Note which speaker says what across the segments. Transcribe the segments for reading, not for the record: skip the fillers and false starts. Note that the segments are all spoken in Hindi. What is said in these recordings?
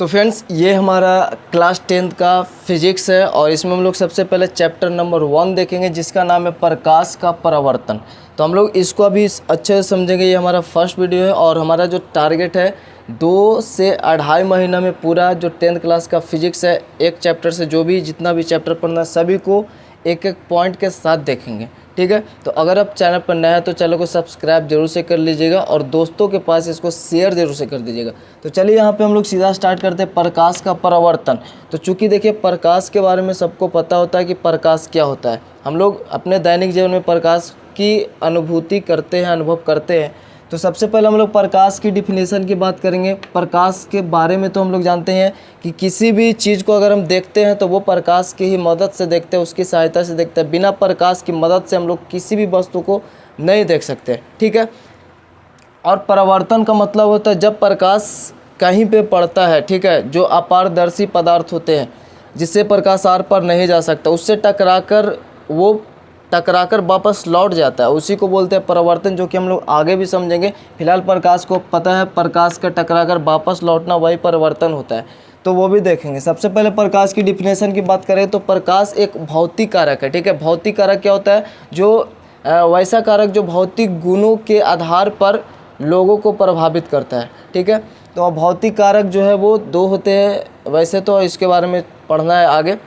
Speaker 1: तो फ्रेंड्स ये हमारा क्लास 10th का फिजिक्स है और इसमें हम लोग सबसे पहले चैप्टर नंबर 1 देखेंगे जिसका नाम है प्रकाश का परावर्तन। तो हम लोग इसको अभी अच्छे से समझेंगे। ये हमारा फर्स्ट वीडियो है और हमारा जो टारगेट है 2 से 2.5 महीना में पूरा जो 10th क्लास का फिजिक्स है एक चैप्टर से जो भी जितना भी चैप्टर पढ़ना है सभी को एक एक पॉइंट के साथ देखेंगे, ठीक है। तो अगर आप चैनल पर नया है तो चैनल को सब्सक्राइब जरूर से कर लीजिएगा और दोस्तों के पास इसको शेयर जरूर से कर दीजिएगा। तो चलिए यहाँ पे हम लोग सीधा स्टार्ट करते हैं प्रकाश का परावर्तन। तो चूँकि देखिए प्रकाश के बारे में सबको पता होता है कि प्रकाश क्या होता है। हम लोग अपने दैनिक जीवन में प्रकाश की अनुभूति करते हैं, अनुभव करते हैं। तो सबसे पहले हम लोग प्रकाश की डिफिनेशन की बात करेंगे। प्रकाश के बारे में तो हम लोग जानते हैं कि किसी भी चीज़ को अगर हम देखते हैं तो वो प्रकाश की ही मदद से देखते हैं, उसकी सहायता से देखते हैं। बिना प्रकाश की मदद से हम लोग किसी भी वस्तु को नहीं देख सकते, ठीक है। और परावर्तन का मतलब होता है जब प्रकाश कहीं पे पड़ता है, ठीक है, जो अपारदर्शी पदार्थ होते हैं जिससे प्रकाश आर पार नहीं जा सकता, उससे टकराकर वापस लौट जाता है, उसी को बोलते हैं परावर्तन, जो कि हम लोग आगे भी समझेंगे। फिलहाल प्रकाश को पता है प्रकाश का टकराकर वापस लौटना वही परावर्तन होता है, तो वो भी देखेंगे। सबसे पहले प्रकाश की डिफिनेशन की बात करें तो प्रकाश एक भौतिक कारक है, ठीक है। भौतिक कारक क्या होता है? जो वैसा कारक जो भौतिक गुणों के आधार पर लोगों को प्रभावित करता है, ठीक है। तो भौतिक कारक जो है वो 2 होते हैं, वैसे तो इसके बारे में पढ़ना है आगे।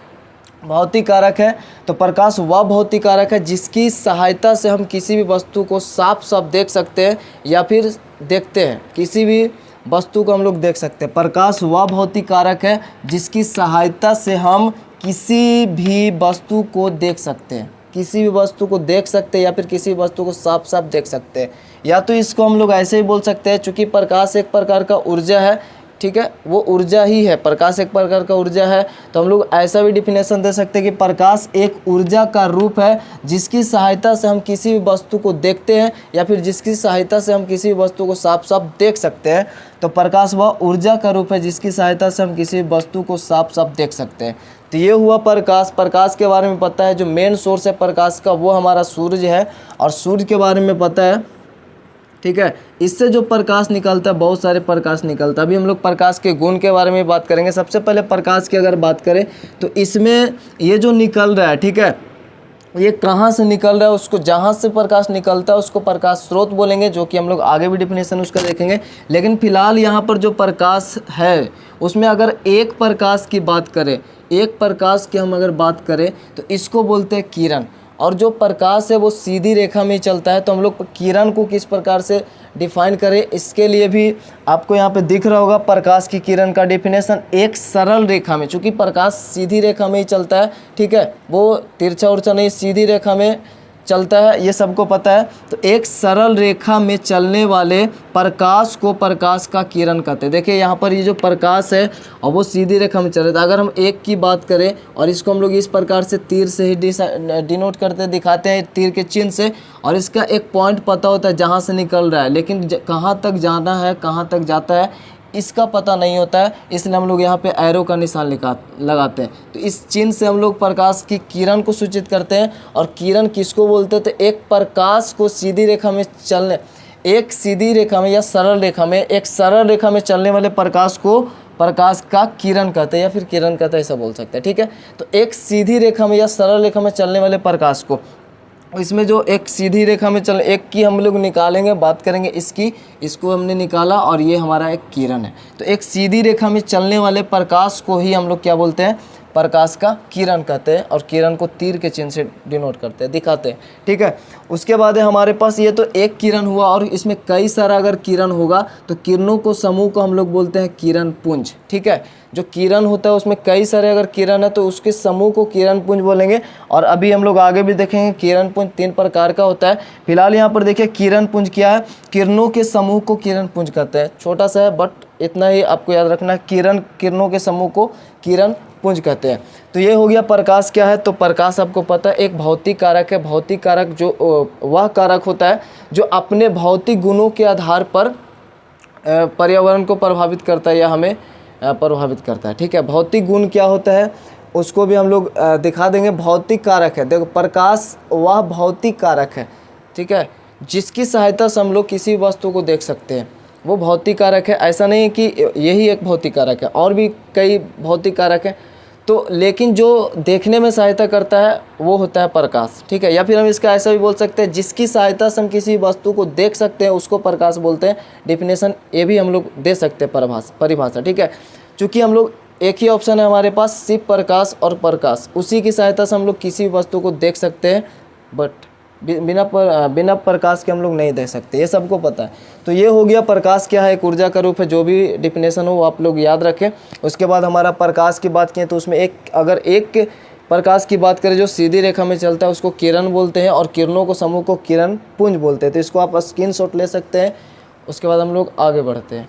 Speaker 1: भौतिक कारक है तो प्रकाश वह भौतिक कारक है जिसकी सहायता से हम किसी भी वस्तु को साफ साफ देख सकते हैं या फिर देखते हैं, किसी भी वस्तु को हम लोग देख सकते हैं। प्रकाश वह भौतिक कारक है जिसकी सहायता से हम किसी भी वस्तु को देख सकते हैं, किसी भी वस्तु को देख सकते हैं या फिर किसी वस्तु को साफ साफ देख सकते हैं। या तो इसको हम लोग ऐसे ही बोल सकते हैं, चूँकि प्रकाश एक प्रकार का ऊर्जा है, ठीक है, वो ऊर्जा ही है, प्रकाश एक प्रकार का ऊर्जा है। तो हम लोग ऐसा भी डिफिनेशन दे सकते हैं कि प्रकाश एक ऊर्जा का रूप है जिसकी सहायता से हम किसी भी वस्तु को देखते हैं या फिर जिसकी सहायता से हम किसी भी वस्तु को साफ साफ देख सकते हैं। तो प्रकाश वह ऊर्जा का रूप है जिसकी सहायता से हम किसी भी वस्तु को साफ साफ देख सकते हैं। तो ये हुआ प्रकाश। प्रकाश के बारे में पता है, जो मेन सोर्स है प्रकाश का वो हमारा सूर्य है और सूर्य के बारे में पता है, ठीक है। इससे जो प्रकाश निकलता है, बहुत सारे प्रकाश निकलता है। अभी हम लोग प्रकाश के गुण के बारे में बात करेंगे। सबसे पहले प्रकाश की अगर बात करें तो इसमें ये जो निकल रहा है, ठीक है, ये कहाँ से निकल रहा है, उसको जहाँ से प्रकाश निकलता है उसको प्रकाश स्रोत बोलेंगे, जो कि हम लोग आगे भी डिफिनेशन उसका देखेंगे। लेकिन फिलहाल यहाँ पर जो प्रकाश है उसमें अगर एक प्रकाश की बात करें, एक प्रकाश की हम अगर बात करें तो इसको बोलते हैं किरण। और जो प्रकाश है वो सीधी रेखा में ही चलता है। तो हम लोग किरण को किस प्रकार से डिफाइन करें, इसके लिए भी आपको यहाँ पे दिख रहा होगा प्रकाश की किरण का डिफिनेशन। एक सरल रेखा में, चूँकि प्रकाश सीधी रेखा में ही चलता है, ठीक है, वो तिरछा उर्छा नहीं, सीधी रेखा में चलता है, ये सबको पता है। तो एक सरल रेखा में चलने वाले प्रकाश को प्रकाश का किरण कहते हैं। देखिए यहाँ पर ये जो प्रकाश है और वो सीधी रेखा में चल रहा है। तो अगर हम एक की बात करें और इसको हम लोग इस प्रकार से तीर से ही डिनोट करते दिखाते हैं, तीर के चिन्ह से, और इसका एक पॉइंट पता होता है जहाँ से निकल रहा है, लेकिन कहाँ तक जाना है, कहाँ तक जाता है, इसका पता नहीं होता है। इसलिए हम लोग यहाँ पे एरो का निशान लगाते हैं। तो इस चिन्ह से हम लोग प्रकाश की किरण को सूचित करते हैं। और किरण किसको बोलते हैं? तो एक प्रकाश को सीधी रेखा में चलने, एक सीधी रेखा में या सरल रेखा में, एक सरल रेखा में चलने वाले प्रकाश को प्रकाश का किरण कहते हैं या फिर किरण कहते हैं, ऐसा बोल सकते हैं, ठीक है। तो एक सीधी रेखा में या सरल रेखा में चलने वाले प्रकाश को, इसमें जो एक सीधी रेखा में चल, एक की हम लोग निकालेंगे, बात करेंगे इसकी, इसको हमने निकाला और ये हमारा एक किरण है। तो एक सीधी रेखा में चलने वाले प्रकाश को ही हम लोग क्या बोलते हैं? प्रकाश का किरण कहते हैं। और किरण को तीर के चिन्ह से डिनोट करते हैं, दिखाते हैं, ठीक है। उसके बाद है हमारे पास ये तो एक किरण हुआ और इसमें कई सारा अगर किरण होगा तो किरणों को समूह को हम लोग बोलते हैं किरण पुंज, ठीक है। जो किरण होता है उसमें कई सारे अगर किरण है तो उसके समूह को किरण पुंज बोलेंगे। और अभी हम लोग आगे भी देखेंगे किरण पुंज 3 प्रकार का होता है। फिलहाल यहाँ पर देखिए किरण पुंज क्या है, किरणों के समूह को किरण पुंज कहते हैं। छोटा सा है बट इतना ही आपको याद रखना है, किरणों के समूह को किरण पुंज कहते हैं। तो ये हो गया प्रकाश क्या है। तो प्रकाश आपको पता है एक भौतिक कारक है। भौतिक कारक जो वह कारक होता है जो अपने भौतिक गुणों के आधार पर पर्यावरण को प्रभावित करता है या हमें प्रभावित करता है, ठीक है। भौतिक गुण क्या होता है उसको भी हम लोग दिखा देंगे। भौतिक कारक है, देखो प्रकाश वह भौतिक कारक है, ठीक है, जिसकी सहायता से हम लोग किसी वस्तु को देख सकते हैं। वो भौतिक कारक है, ऐसा नहीं है कि यही एक भौतिक कारक है, और भी कई भौतिक कारक हैं। तो लेकिन जो देखने में सहायता करता है वो होता है प्रकाश, ठीक है। या फिर हम इसका ऐसा भी बोल सकते हैं, जिसकी सहायता से हम किसी वस्तु को देख सकते हैं उसको प्रकाश बोलते हैं। डेफिनेशन ये भी हम लोग दे सकते हैं, परिभाषा, ठीक है। चूँकि हम लोग एक ही ऑप्शन है हमारे पास, सिर्फ प्रकाश और प्रकाश, उसी की सहायता से हम लोग किसी वस्तु को देख सकते हैं, बट बिना प्रकाश के हम लोग नहीं देख सकते, ये सबको पता है। तो ये हो गया प्रकाश क्या है, एक ऊर्जा का रूप है। जो भी डिफिनेशन हो वो आप लोग याद रखें। उसके बाद हमारा प्रकाश की बात किए तो उसमें अगर एक प्रकाश की बात करें जो सीधी रेखा में चलता है उसको किरण बोलते हैं, और किरणों को समूह को किरण पुंज बोलते हैं। तो इसको आप स्क्रीनशॉट ले सकते हैं। उसके बाद हम लोग आगे बढ़ते हैं।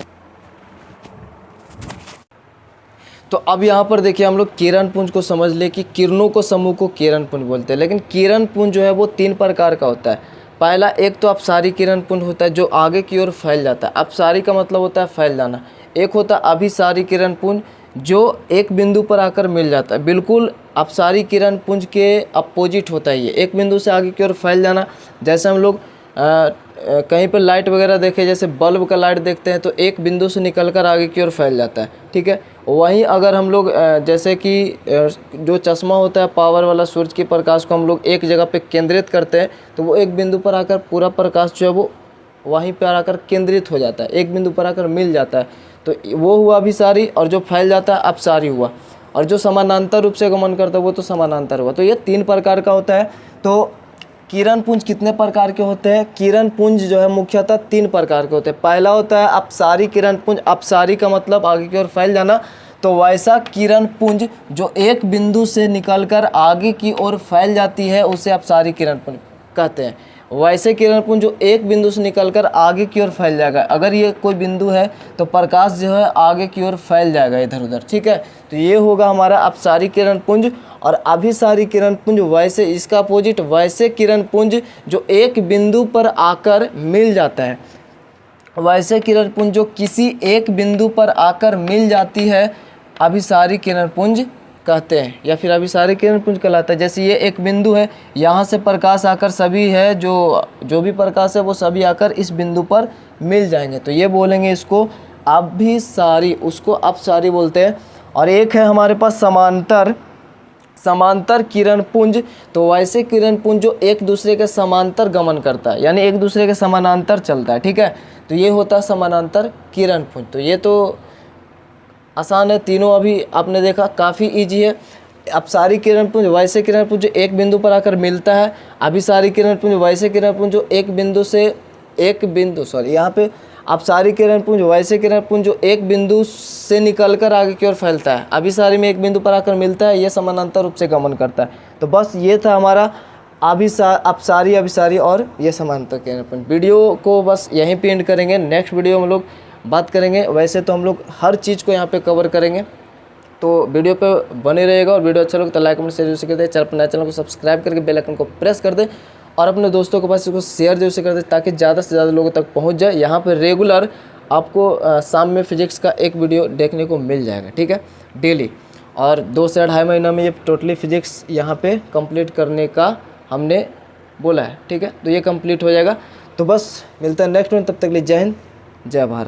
Speaker 1: तो अब यहाँ पर देखिए हम लोग किरण पुंज को समझ ले कि किरणों को समूह को किरण पुंज बोलते हैं। लेकिन किरण पुंज जो है वो 3 प्रकार का होता है। पहला एक तो अपसारी किरण पुंज होता है जो आगे की ओर फैल जाता है। अपसारी का मतलब होता है फैल जाना। एक होता है अभिसारी किरण पुंज जो एक बिंदु पर आकर मिल जाता है। बिल्कुल अपसारी किरण पुंज के अपोजिट होता है ये, एक बिंदु से आगे की ओर फैल जाना। जैसे हम लोग कहीं पर लाइट वगैरह देखें, जैसे बल्ब का लाइट देखते हैं तो एक बिंदु से निकलकर आगे की ओर फैल जाता है, ठीक है। वहीं अगर हम लोग जैसे कि जो चश्मा होता है पावर वाला, सूरज के प्रकाश को हम लोग एक जगह पे केंद्रित करते हैं तो वो एक बिंदु पर आकर पूरा प्रकाश जो है वो वहीं पर आकर केंद्रित हो जाता है, एक बिंदु पर आकर मिल जाता है। तो वो हुआ अभिसारी, और जो फैल जाता है अपसारी हुआ, और जो समानांतर रूप से गमन करता है वो तो समानांतर हुआ। तो ये 3 प्रकार का होता है। तो किरण पुंज कितने प्रकार के होते हैं? किरण पुंज जो है मुख्यतः 3 प्रकार के होते हैं। पहला होता है अपसारी किरण पुंज। अपसारी का मतलब आगे की ओर फैल जाना। तो वैसा किरण पुंज जो एक बिंदु से निकलकर आगे की ओर फैल जाती है उसे अपसारी किरण पुंज कहते हैं। वैसे किरण पुंज जो एक बिंदु से निकलकर आगे की ओर फैल जाएगा। अगर ये कोई बिंदु है तो प्रकाश जो है आगे की ओर फैल जाएगा इधर उधर, ठीक है। तो ये होगा हमारा अपसारी किरण पुंज। और अभिसारी किरण पुंज वैसे, इसका अपोजिट वैसे किरण पुंज जो एक बिंदु पर आकर मिल जाता है। वैसे किरण पुंज जो किसी एक बिंदु पर आकर मिल जाती है अभिसारी किरण पुंज कहते हैं, या फिर अभिसारी किरण पुंज कहलाता है। जैसे ये एक बिंदु है, यहाँ से प्रकाश आकर सभी है जो भी प्रकाश है वो सभी आकर इस बिंदु पर मिल जाएंगे, तो ये बोलेंगे इसको अभिसारी, उसको अपसारी बोलते हैं। और एक है हमारे पास समांतर किरण पुंज। तो वैसे किरण पुंज जो एक दूसरे के समांतर गमन करता है, यानी एक दूसरे के समानांतर चलता है, ठीक है। तो ये होता है समानांतर किरण पुंज। तो ये तो आसान है, तीनों अभी आपने देखा, काफ़ी इजी है। अपसारी किरण पुंज वैसे किरण पुंज जो एक बिंदु पर आकर मिलता है। अभिसारी किरण पुंज वैसे किरण पुंज जो यहाँ पे अपसारी किरण पुंज वैसे किरण पुंज जो एक बिंदु से निकलकर आगे की ओर फैलता है। अभिसारी में एक बिंदु पर आकर मिलता है, ये समानांतर रूप से गमन करता है। तो बस ये था हमारा अपसारी, अभिसारी और ये समानांतर किरण पुंज। वीडियो को बस यहीं पे एंड करेंगे। नेक्स्ट वीडियो में हम लोग बात करेंगे। वैसे तो हम लोग हर चीज़ को यहाँ पे कवर करेंगे, तो वीडियो पे बने रहेगा। और वीडियो अच्छा लगे तो लाइक कमेंट शेयर जरूर कर दे। चैनल को सब्सक्राइब करके बेल आइकन को प्रेस कर दे, और अपने दोस्तों के पास इसको शेयर जरूर से कर दे ताकि ज़्यादा से ज़्यादा लोगों तक पहुँच जाए। यहाँ पर रेगुलर आपको शाम में फिजिक्स का एक वीडियो देखने को मिल जाएगा, ठीक है, डेली। और 2 से 2.5 महीना में ये टोटली फिजिक्स यहाँ पे कंप्लीट करने का हमने बोला है, ठीक है। तो ये कंप्लीट हो जाएगा। तो बस मिलता है नेक्स्ट में, तब तक के लिए जय हिंद, जय भारत।